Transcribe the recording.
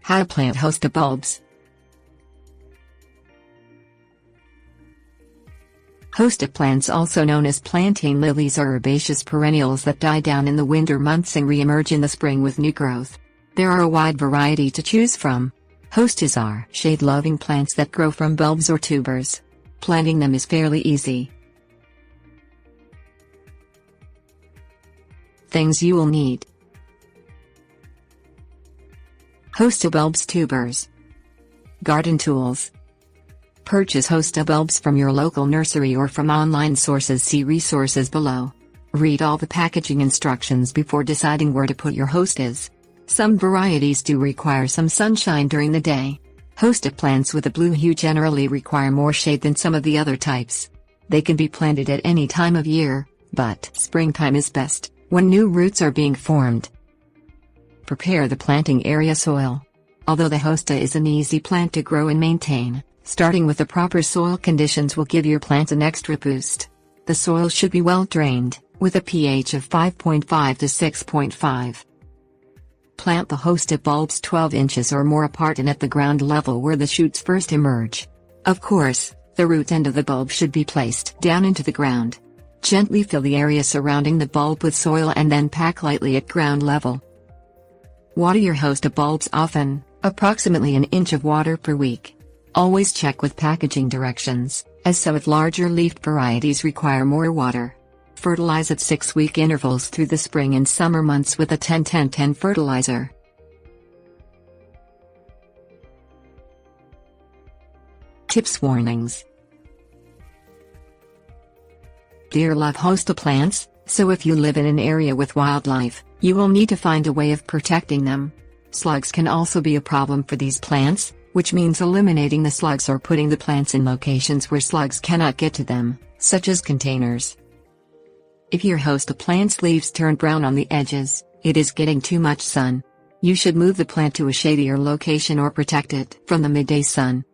How to plant Hosta bulbs. Hosta plants, also known as plantain lilies, are herbaceous perennials that die down in the winter months and re-emerge in the spring with new growth. There are a wide variety to choose from. Hostas are shade-loving plants that grow from bulbs or tubers. Planting them is fairly easy. Things you will need: Hosta bulbs tubers. Garden tools. Purchase Hosta bulbs from your local nursery or from online sources. See resources below. Read all the packaging instructions before deciding where to put your hostas. Some varieties do require some sunshine during the day. Hosta plants with a blue hue generally require more shade than some of the other types. They can be planted at any time of year, but springtime is best, when new roots are being formed. Prepare the planting area soil. Although the Hosta is an easy plant to grow and maintain, starting with the proper soil conditions will give your plant an extra boost. The soil should be well drained, with a pH of 5.5 to 6.5. Plant the Hosta bulbs 12 inches or more apart and at the ground level where the shoots first emerge. Of course, the root end of the bulb should be placed down into the ground. Gently fill the area surrounding the bulb with soil and then pack lightly at ground level. Water your Hosta bulbs often, approximately an inch of water per week. Always check with packaging directions, as some of larger leafed varieties require more water. Fertilize at 6-week intervals through the spring and summer months with a 10-10-10 fertilizer. Tips. Warnings. Deer love Hosta plants, so if you live in an area with wildlife, you will need to find a way of protecting them. Slugs can also be a problem for these plants, which means eliminating the slugs or putting the plants in locations where slugs cannot get to them, such as containers. If your Hosta plant's leaves turn brown on the edges, it is getting too much sun. You should move the plant to a shadier location or protect it from the midday sun.